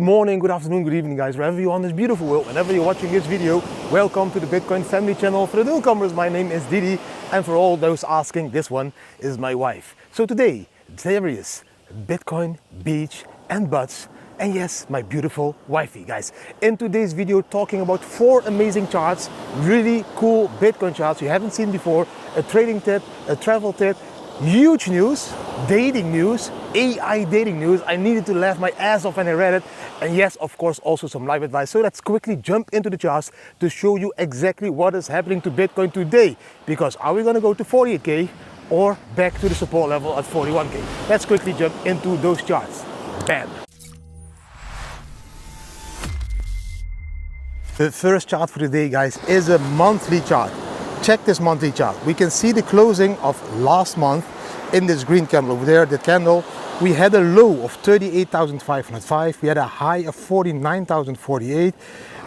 morning, good afternoon, good evening guys, wherever you are on this beautiful world, whenever you're watching this video, welcome to the Bitcoin family channel. For the newcomers, my name is Didi, and for all those asking, this one is my wife. So today, there is Bitcoin, beach and butts, and yes, my beautiful wifey, guys. In today's video, talking about 4 amazing charts, really cool Bitcoin charts you haven't seen before, a trading tip, a travel tip, huge news, dating news, AI dating news. I needed to laugh my ass off when I read it. And yes, of course, also some live advice. So let's quickly jump into the charts to show you exactly what is happening to Bitcoin today. Because are we going to go to 48K or back to the support level at 41K? Let's quickly jump into those charts. Bam! The first chart for today, guys, is a monthly chart. Check this monthly chart. We can see the closing of last month in this green candle over there, the candle. We had a low of 38,505. We had a high of 49,048.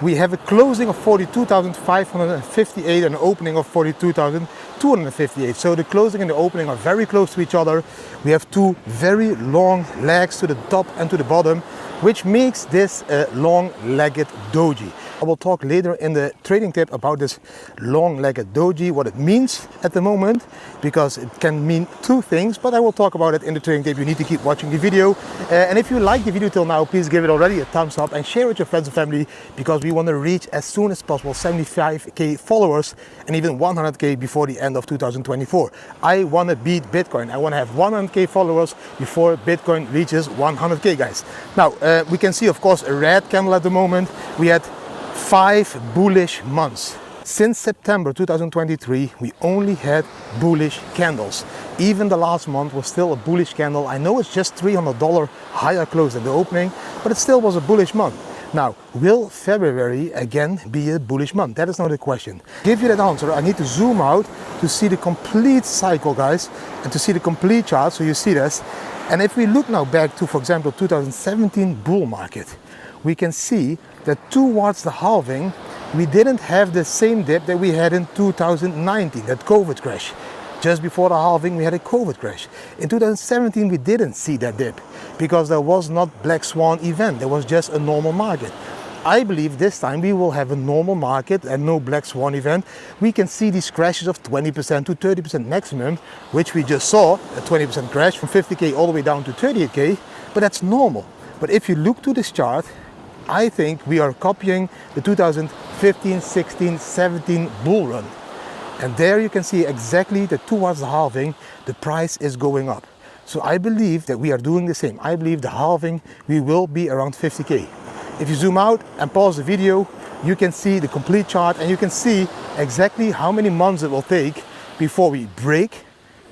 We have a closing of 42,558 and an opening of 42,258. So the closing and the opening are very close to each other. We have 2 very long legs to the top and to the bottom, which makes this a long-legged doji. I will talk later in the trading tip about this long-legged doji, what it means at the moment, because it can mean 2 things, but I will talk about it in the trading tip. You need to keep watching the video. And if you like the video till now, please give it already a thumbs up and share it with your friends and family, because we want to reach as soon as possible 75K followers and even 100K before the end of 2024. I want to beat Bitcoin. I want to have 100K followers before Bitcoin reaches 100K, guys. Now, we can see, of course, a red candle at the moment. We had 5 bullish months. Since September 2023, we only had bullish candles. Even the last month was still a bullish candle. I know it's just $300 higher close than the opening, but it still was a bullish month. Now, will February again be a bullish month? That is not the question. To give you that answer, I need to zoom out to see the complete cycle, guys, and to see the complete chart, so you see this. And if we look now back to, for example, 2017 bull market, we can see that towards the halving, we didn't have the same dip that we had in 2019, that COVID crash. Just before the halving, we had a COVID crash. In 2017, we didn't see that dip because there was not Black Swan event. There was just a normal market. I believe this time we will have a normal market and no Black Swan event. We can see these crashes of 20% to 30% maximum, which we just saw, a 20% crash from 50K all the way down to 38K, but that's normal. But if you look to this chart, I think we are copying the 2015, 16, 17 bull run. And there you can see exactly that towards the halving, the price is going up. So I believe that we are doing the same. I believe the halving, we will be around 50K. If you zoom out and pause the video, you can see the complete chart and you can see exactly how many months it will take before we break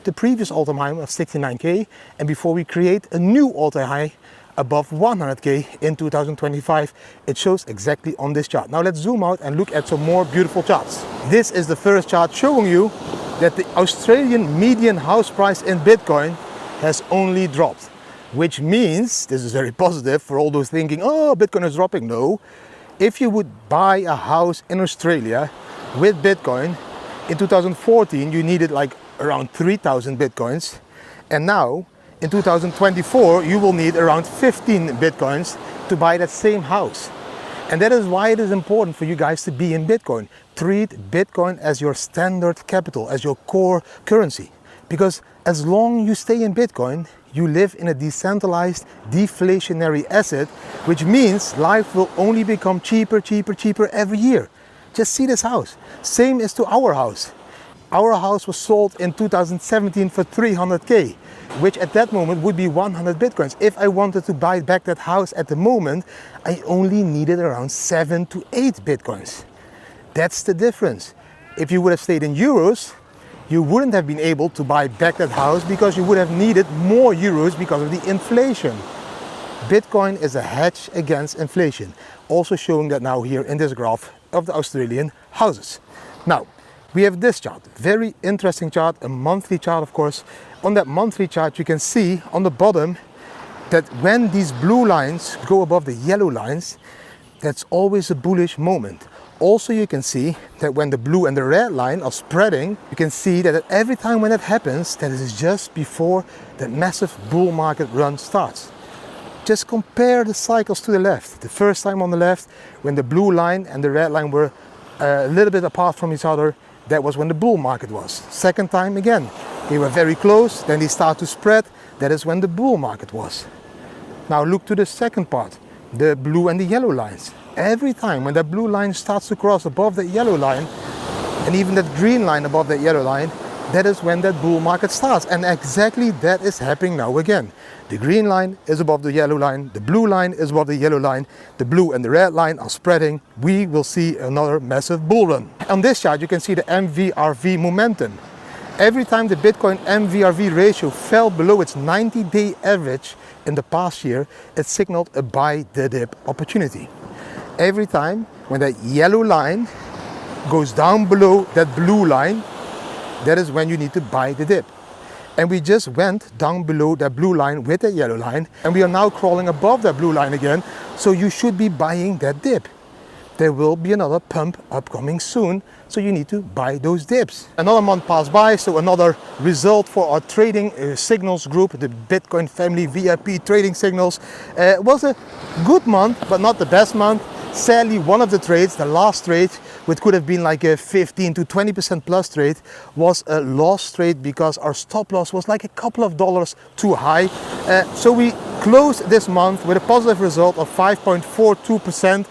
the previous all-time high of 69K and before we create a new all-time high above 100K in 2025. It shows exactly on this chart. Now let's zoom out and look at some more beautiful charts. This is the first chart showing you that the Australian median house price in Bitcoin has only dropped, which means this is very positive for all those thinking, oh, Bitcoin is dropping. No, if you would buy a house in Australia with Bitcoin in 2014, you needed like around 3,000 Bitcoins, and now in 2024, you will need around 15 Bitcoins to buy that same house. And that is why it is important for you guys to be in Bitcoin. Treat Bitcoin as your standard capital, as your core currency. Because as long as you stay in Bitcoin, you live in a decentralized, deflationary asset, which means life will only become cheaper, cheaper, cheaper every year. Just see this house. Same as to our house. Our house was sold in 2017 for 300K. Which at that moment would be 100 Bitcoins. If I wanted to buy back that house at the moment, I only needed around 7 to 8 Bitcoins. That's the difference. If you would have stayed in euros, you wouldn't have been able to buy back that house because you would have needed more euros because of the inflation. Bitcoin is a hedge against inflation. Also showing that now here in this graph of the Australian houses. Now, we have this chart, very interesting chart, a monthly chart, of course. On that monthly chart, you can see on the bottom that when these blue lines go above the yellow lines, that's always a bullish moment. Also, you can see that when the blue and the red line are spreading, you can see that every time when that happens, that is just before that massive bull market run starts. just compare the cycles to the left. The first time on the left, when the blue line and the red line were a little bit apart from each other, that was when the bull market was. Second time again, they were very close, then they start to spread, that is when the bull market was. Now look to the second part, the blue and the yellow lines. Every time when that blue line starts to cross above the yellow line, and even that green line above that yellow line, that is when that bull market starts. And exactly that is happening now again. The green line is above the yellow line, the blue line is above the yellow line, the blue and the red line are spreading. We will see another massive bull run. On this chart you can see the MVRV momentum. Every time the Bitcoin MVRV ratio fell below its 90-day average in the past year, it signaled a buy the dip opportunity. Every time when that yellow line goes down below that blue line, that is when you need to buy the dip. And we just went down below that blue line with that yellow line, and we are now crawling above that blue line again, so you should be buying that dip. There will be another pump upcoming soon, so you need to buy those dips. Another month passed by, so another result for our trading signals group, the Bitcoin family VIP trading signals. It was a good month, but not the best month. Sadly, one of the trades, the last trade, which could have been like a 15 to 20% plus trade, was a loss trade because our stop loss was like a couple of dollars too high. So we closed this month with a positive result of 5.42%.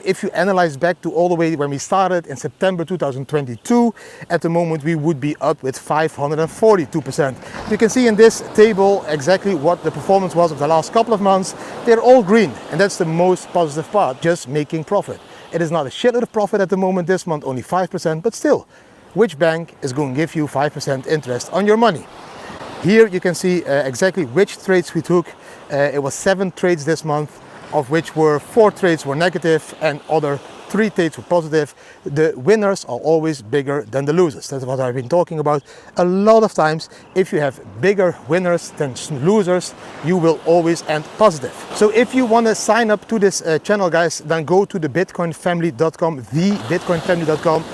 If you analyze back to all the way when we started in September 2022, at the moment we would be up with 542%. You can see in this table exactly what the performance was of the last couple of months. They're all green, and that's the most positive part, just making profit. It is not a shitload of profit at the moment this month, only 5%, but still, which bank is going to give you 5% interest on your money? Here you can see exactly which trades we took. It was 7 trades this month, of which 4 trades were negative and other 3 trades were positive. The winners are always bigger than the losers. That's what I've been talking about a lot of times. If you have bigger winners than losers, you will always end positive. So if you want to sign up to this channel, guys, then go to the bitcoinfamily.com, thebitcoinfamily.com.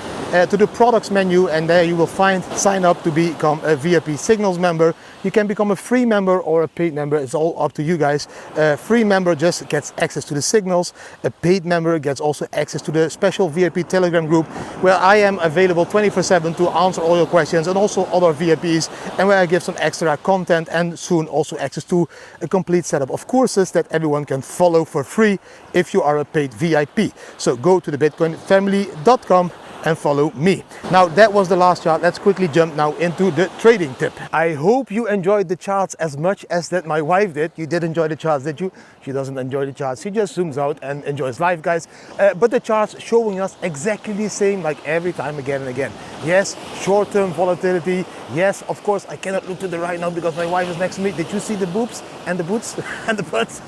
To the products menu, and there you will find sign up to become a VIP Signals member. You can become a free member or a paid member. It's all up to you guys. A free member just gets access to the signals. A paid member gets also access to the special VIP Telegram group where I am available 24/7 to answer all your questions, and also other VIPs, and where I give some extra content and soon also access to a complete setup of courses that everyone can follow for free if you are a paid VIP. So go to the bitcoinfamily.com and follow me. Now that was the last chart. Let's quickly jump now into the trading tip. I hope you enjoyed the charts as much as that my wife did. You did enjoy the charts, did you? She doesn't enjoy the charts. She just zooms out and enjoys life, guys. But the charts showing us exactly the same like every time, again and again. Yes, short-term volatility. Yes, of course, I cannot look to the right now because my wife is next to me. Did you see the boobs and the boots and the butts?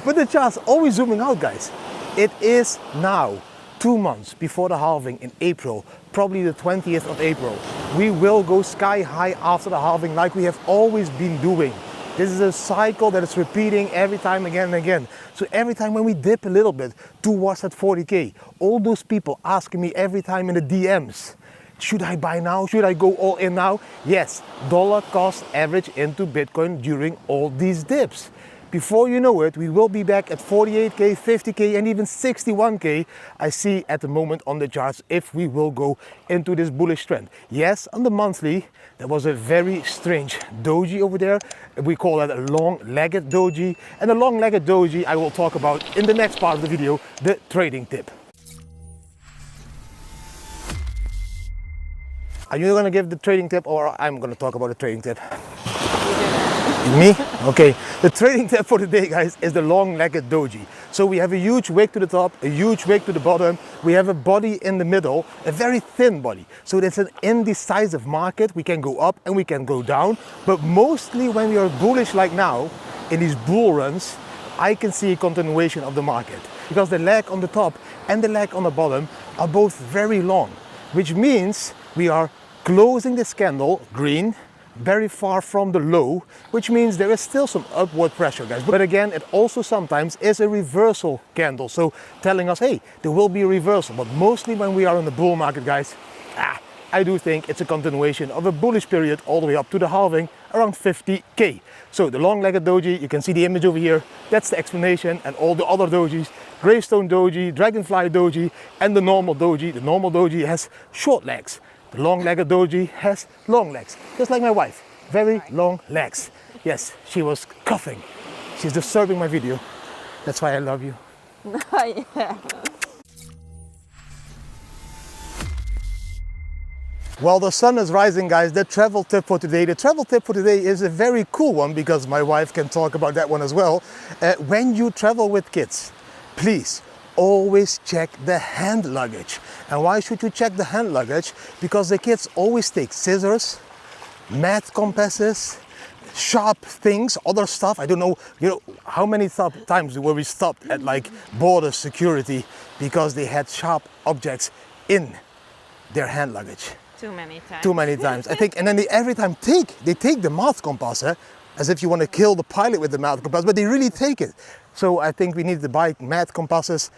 But the charts always zooming out, guys. It is now 2 months before the halving in April, probably the 20th of April. We will go sky high after the halving like we have always been doing. This is a cycle that is repeating every time, again and again. So every time when we dip a little bit towards that 40K, all those people asking me every time in the DMs, should I buy now? Should I go all in now? Yes, dollar cost average into Bitcoin during all these dips. Before you know it, we will be back at 48K, 50K, and even 61K. I see at the moment on the charts if we will go into this bullish trend. Yes, on the monthly, there was a very strange doji over there. We call that a long-legged doji. And the long-legged doji I will talk about in the next part of the video, the trading tip. Are you going to give the trading tip, or I'm going to talk about the trading tip? Me? Okay. The trading tip for today, guys, is the long-legged doji. So we have a huge wick to the top, a huge wick to the bottom. We have a body in the middle, a very thin body. So it's an indecisive market. We can go up and we can go down. But mostly when we are bullish like now, in these bull runs, I can see a continuation of the market. Because the leg on the top and the leg on the bottom are both very long. Which means we are closing this candle, green, very far from the low, which means there is still some upward pressure, guys. But again, it also sometimes is a reversal candle, so telling us, hey, there will be a reversal. But mostly when we are in the bull market, guys, I do think it's a continuation of a bullish period all the way up to the halving around 50K. So the long-legged doji, you can see the image over here, that's the explanation, and all the other dojis, gravestone doji, dragonfly doji, and the normal doji. The normal doji has short legs. The long-legged doji has long legs, just like my wife, very long legs. Yes, she was coughing. She's disturbing my video. That's why I love you. Yeah. Well, the sun is rising, guys. The travel tip for today. The travel tip for today is a very cool one because my wife can talk about that one as well. When you travel with kids, please always check the hand luggage. And why should you check the hand luggage? Because the kids always take scissors, math compasses, sharp things, other stuff. I don't know, how many times were we stopped at like border security because they had sharp objects in their hand luggage. Too many times. Too many times, I think. And then they every time they take the math compass, as if you want to kill the pilot with the math compass, but they really take it. So I think we need to buy math compasses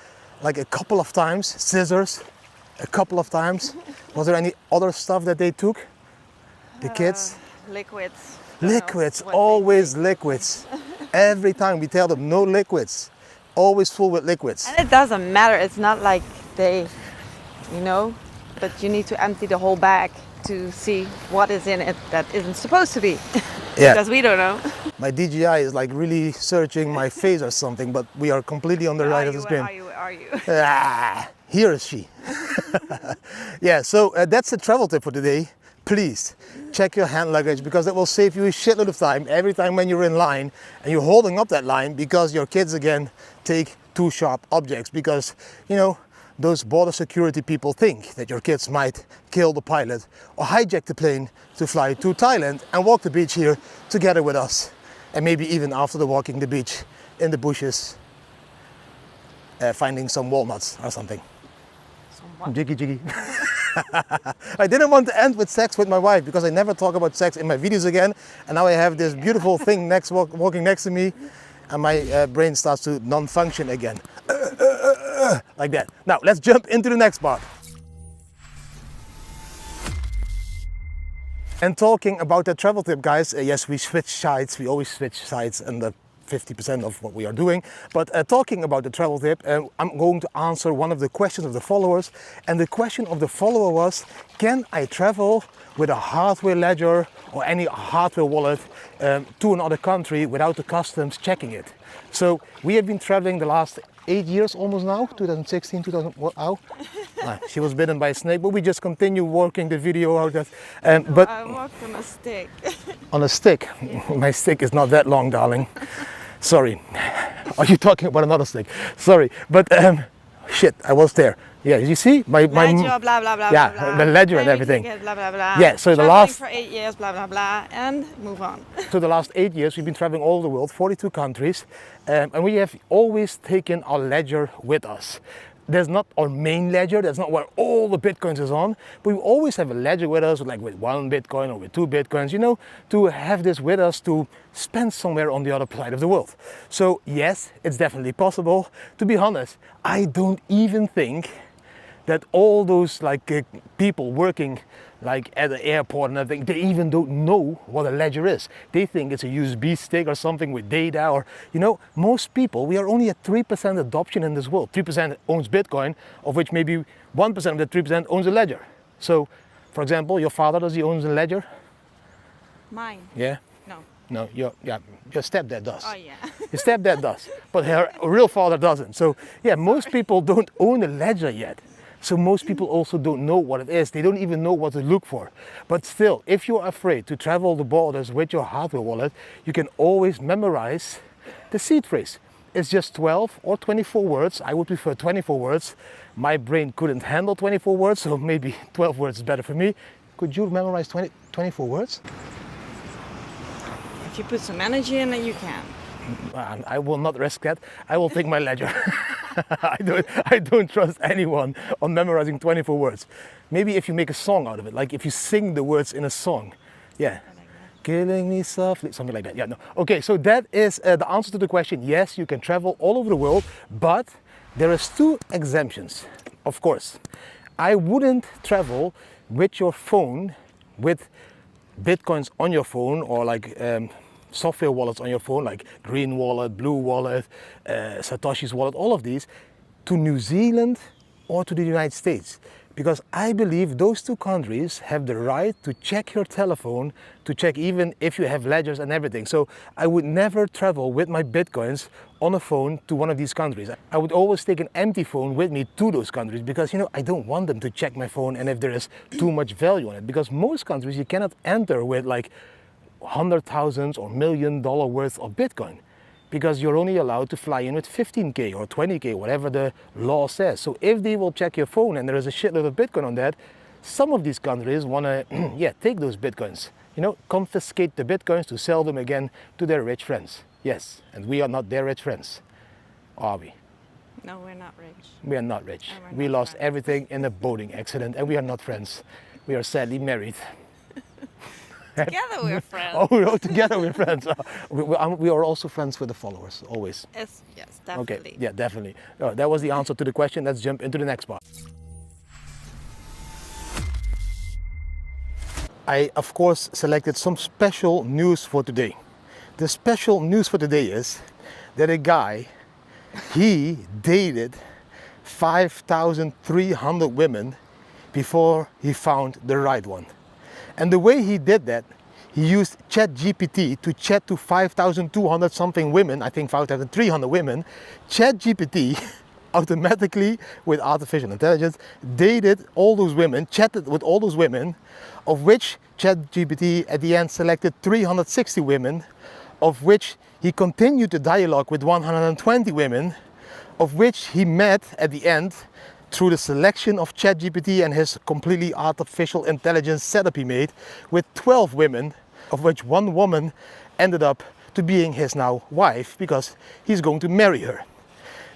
like a couple of times, scissors, a couple of times. Was there any other stuff that they took? The kids? Liquids. Liquids, always liquids. Every time we tell them no liquids, always full with liquids. And it doesn't matter. It's not like they, but you need to empty the whole bag to see what is in it that isn't supposed to be. Yeah. Because we don't know. My DJI is like really searching my face or something, but we are completely on the right of the screen. Are you? Here is she. Yeah, so that's the travel tip for today. Please check your hand luggage because that will save you a shitload of time every time when you're in line and you're holding up that line because your kids again take too sharp objects because, those border security people think that your kids might kill the pilot or hijack the plane to fly to Thailand and walk the beach here together with us. And maybe even after the walking the beach in the bushes, finding some walnuts or something. Jiggy jiggy. I didn't want to end with sex with my wife because I never talk about sex in my videos again. And now I have this beautiful thing walking next to me and my brain starts to non-function again. Like that. Now let's jump into the next part. And talking about the travel tip, guys, yes, we switch sides. We always switch sides under 50% of what we are doing. But talking about the travel tip, I'm going to answer one of the questions of the followers. And the question of the follower was, can I travel with a hardware ledger or any hardware wallet to another country without the customs checking it? So we have been traveling the last 8 years almost now, 2016, 2000, ow. She was bitten by a snake, but we just continue working the video out of that. But I walked on a stick. On a stick? My stick is not that long, darling. Sorry. Are you talking about another stick? Sorry, but shit, I was there. Yeah, you see? My ledger, blah, blah, blah, yeah, blah, blah. the ledger and Payment everything. ticket, blah, blah, blah. Yeah, so the Traveling last... for 8 years, blah, blah, blah, and move on. So the last 8 years, we've been traveling all over the world, 42 countries, and we have always taken our ledger with us. There's not our main ledger, that's not where all the Bitcoins is on, but we always have a ledger with us, like with 1 Bitcoin or with 2 Bitcoins, to have this with us to spend somewhere on the other side of the world. So yes, it's definitely possible. To be honest, I don't even think that all those people working like at the airport and everything, they even don't know what a ledger is. They think it's a USB stick or something with data or, most people, we are only at 3% adoption in this world. 3% owns Bitcoin, of which maybe 1% of the 3% owns a ledger. So, for example, your father, does he own a ledger? Mine? Yeah? No. No, your stepdad does. Oh yeah. Your stepdad does, but her real father doesn't. So yeah, most people don't own a ledger yet. So most people also don't know what it is. They don't even know what to look for. But still, if you're afraid to travel the borders with your hardware wallet, you can always memorize the seed phrase. It's just 12 or 24 words. I would prefer 24 words. My brain couldn't handle 24 words, so maybe 12 words is better for me. Could you memorize 24 words? If you put some energy in it, you can. I will not risk that. I will take my ledger. I don't trust anyone on memorizing 24 words. Maybe if you make a song out of it, like if you sing the words in a song. Yeah. Killing me softly, something like that. Yeah, no. Okay, so that is the answer to the question. Yes, you can travel all over the world, but there is 2 exemptions, of course. I wouldn't travel with your phone with Bitcoins on your phone, or like software wallets on your phone, like Green Wallet, Blue Wallet, Satoshi's wallet, all of these, to New Zealand or to the United States. Because I believe those two countries have the right to check your telephone, to check even if you have ledgers and everything. So I would never travel with my Bitcoins on a phone to one of these countries. I would always take an empty phone with me to those countries, because I don't want them to check my phone and if there is too much value on it. Because most countries you cannot enter with like $100,000 or $1 million worth of Bitcoin, because you're only allowed to fly in with 15K or 20K, whatever the law says. So if they will check your phone and there is a shitload of Bitcoin on that, some of these countries want to take those Bitcoins, confiscate the Bitcoins to sell them again to their rich friends. Yes, and we are not their rich friends, are we? No, we're not rich. We are not rich. And We not lost friends. everything in a boating accident, and we are not friends. We are sadly married. Together we're friends. Oh, together we're friends. We are also friends with the followers, always. Yes, Okay, definitely. yeah, definitely. That was the answer to the question. Let's jump into the next part. I, of course, selected some special news for today. The special news for today is that a guy, he dated 5,300 women before he found the right one. And the way he did that, he used ChatGPT to chat to 5,200 something women, I think 5,300 women. ChatGPT automatically, with artificial intelligence, dated all those women, chatted with all those women, of which ChatGPT at the end selected 360 women, of which he continued the dialogue with 120 women, of which he met at the end through the selection of ChatGPT and his completely artificial intelligence setup he made with 12 women, of which one woman ended up to being his now wife, because he's going to marry her.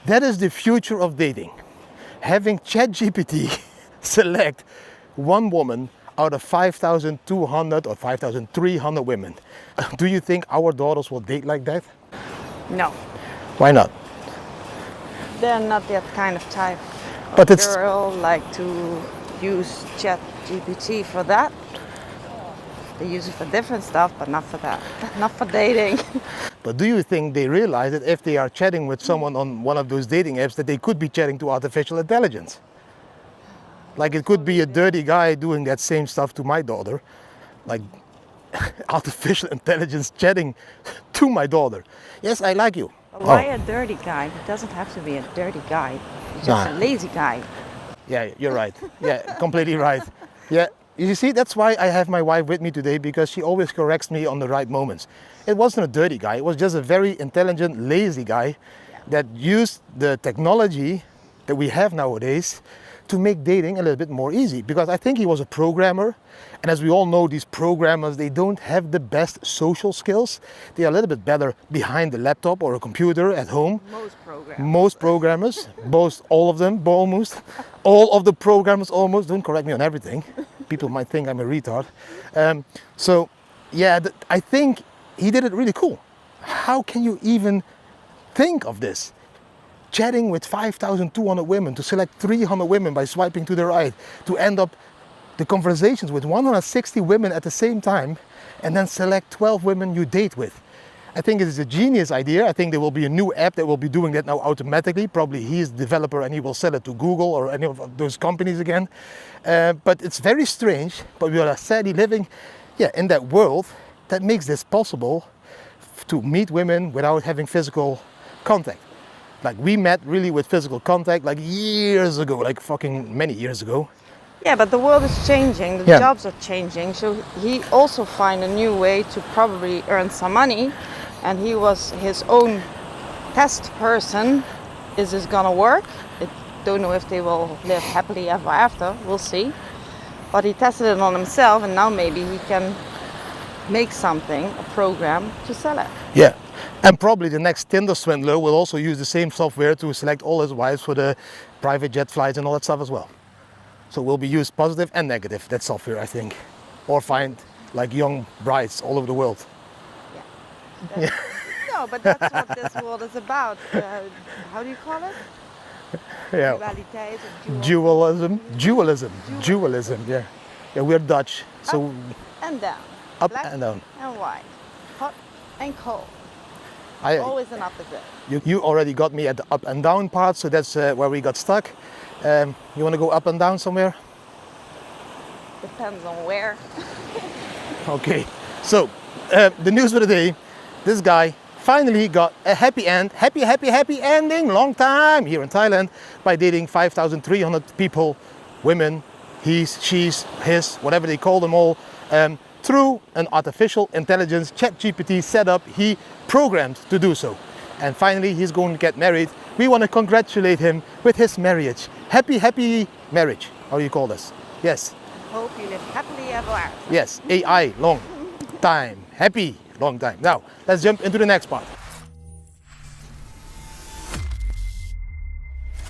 That is the future of dating. Having ChatGPT select one woman out of 5,200 or 5,300 women. Do you think our daughters will date like that? No, Why not? they're not that kind of type But of it's- girl like to use ChatGPT for that. They use it for different stuff, but not for that. Not for dating. But do you think they realize that if they are chatting with someone on one of those dating apps, that they could be chatting to artificial intelligence? Like it could be a dirty guy doing that same stuff to my daughter, like artificial intelligence chatting to my daughter. Yes, I like you. Why a dirty guy? He doesn't have to be a dirty guy. He's just Nah. a lazy guy. Yeah, you're right. Yeah, completely right. Yeah, you see, that's why I have my wife with me today, because she always corrects me on the right moments. It wasn't a dirty guy, it was just a very intelligent, lazy guy that used the technology that we have nowadays to make dating a little bit more easy. Because I think he was a programmer, and as we all know, these programmers, they don't have the best social skills. They are a little bit better behind the laptop or a computer at home. Most programs. Most programmers, most, all of them, almost, all of the programmers almost, don't correct me on everything. People might think I'm a retard. So yeah, I think he did it really cool. How can you even think of this? Chatting with 5,200 women, to select 300 women by swiping to the right, to end up the conversations with 160 women at the same time, and then select 12 women you date with. I think it is a genius idea. I think there will be a new app that will be doing that now automatically. Probably he's the developer and he will sell it to Google or any of those companies again. But it's very strange, but we are sadly living in that world that makes this possible to meet women without having physical contact. Like we met really with physical contact like years ago, like fucking many years ago. Yeah, but the world is changing. The Yeah. jobs are changing. So he also find a new way to probably earn some money. And he was his own test person. Is this gonna work? I don't know if they will live happily ever after. We'll see. But he tested it on himself, and now maybe he can make something, a program, to sell it. Yeah. And probably the next Tinder swindler will also use the same software to select all his wives for the private jet flights and all that stuff as well. So will be used positive and negative, that software, I think. Or find like young brides all over the world. No, but that's what this world is about. How do you call it? Yeah. Dualiteit of dual. Dualism, yeah. Yeah, we're Dutch, so And down. Up Black and down. and white. Hot and cold. I, Always an opposite. you already got me at the up and down part, so that's where we got stuck. You want to go up and down somewhere? Depends on where. Okay, so the news for the day, this guy finally got a happy end, happy ending, long time here in Thailand by dating 5,300 people, women, he's, she's, his, whatever they call them all, through an artificial intelligence ChatGPT setup he programmed to do so. And finally he's going to get married. We want to congratulate him with his marriage. Happy marriage, how do you call this? Yes. Hope you live happily ever after. Yes, AI, long time, happy, long time. Now, let's jump into the next part.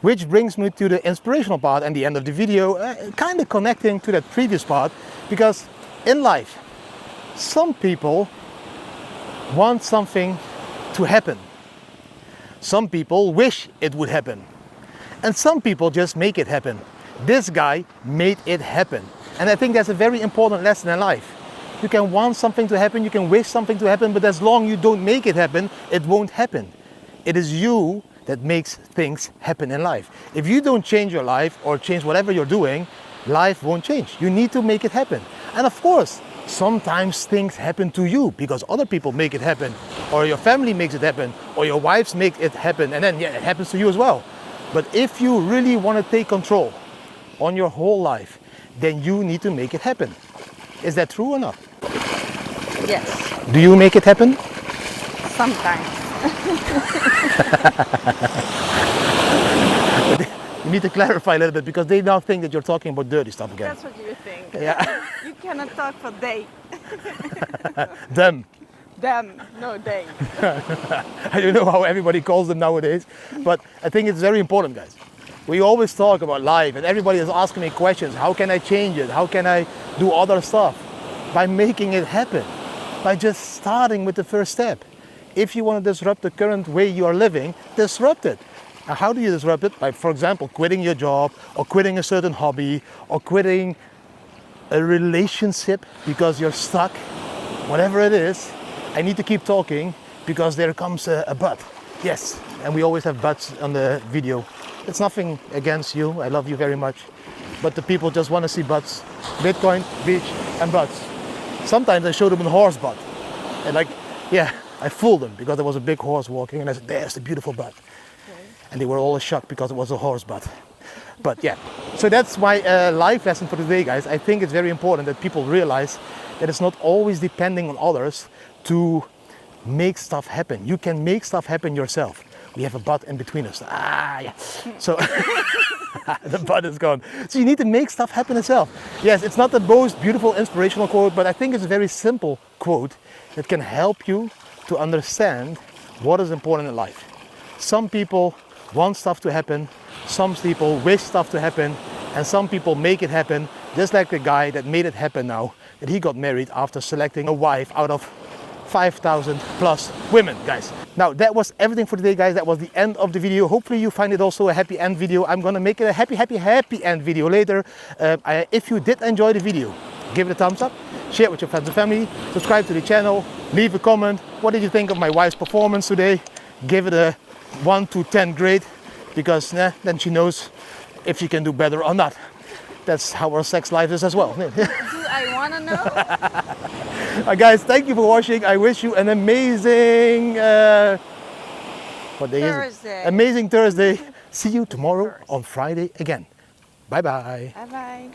Which brings me to the inspirational part and the end of the video, kind of connecting to that previous part, because in life, some people want something to happen. Some people wish it would happen. And some people just make it happen. This guy made it happen. And I think that's a very important lesson in life. You can want something to happen, you can wish something to happen, but as long as you don't make it happen, it won't happen. It is you that makes things happen in life. If you don't change your life or change whatever you're doing, life won't change. You need to make it happen. And of course, sometimes things happen to you because other people make it happen, or your family makes it happen, or your wives make it happen, and then yeah, it happens to you as well. But if you really want to take control on your whole life, then you need to make it happen. Is that true or not? Yes, Do you make it happen? sometimes. You need to clarify a little bit because they now think that you're talking about dirty stuff again. That's what you think. Yeah. You cannot talk for they. Them. Them, no they. I don't know how everybody calls them nowadays, but I think it's very important, guys. We always talk about life and everybody is asking me questions. How can I change it? How can I do other stuff? By making it happen, by just starting with the first step. If you want to disrupt the current way you are living, disrupt it. Now, how do you disrupt it? By, for example, quitting your job or quitting a certain hobby or quitting a relationship because you're stuck, whatever it is. I need to keep talking because there comes a but. Yes, and we always have buts on the video. It's nothing against you, I love you very much. But the people just want to see butts. Bitcoin, beach, and butts. Sometimes I show them a horse butt. And like, yeah, I fooled them because there was a big horse walking and I said, there's the beautiful butt. Okay. And they were all shocked because it was a horse butt. But yeah, so that's my life lesson for today, guys. I think it's very important that people realize that it's not always depending on others to make stuff happen. You can make stuff happen yourself. We have a butt in between us. Yeah. So the butt is gone. So you need to make stuff happen yourself. Yes, it's not the most beautiful inspirational quote, but I think it's a very simple quote that can help you to understand what is important in life. Some people want stuff to happen, some people wish stuff to happen, and some people make it happen, just like the guy that made it happen now, that he got married after selecting a wife out of 5,000 plus women, guys. Now that was everything for today, guys. That was the end of the video. Hopefully you find it also a happy end video. I'm gonna make it a happy end video later. If you did enjoy the video, give it a thumbs up, share it with your friends and family, subscribe to the channel, leave a comment. What did you think of my wife's performance today? Give it a 1 to 10 grade, because then she knows if she can do better or not. That's how our sex life is as well. Do I want to know? Guys, thank you for watching. I wish you an amazing what day Thursday. is it? Amazing Thursday. See you tomorrow on Friday again. Bye bye. Bye bye.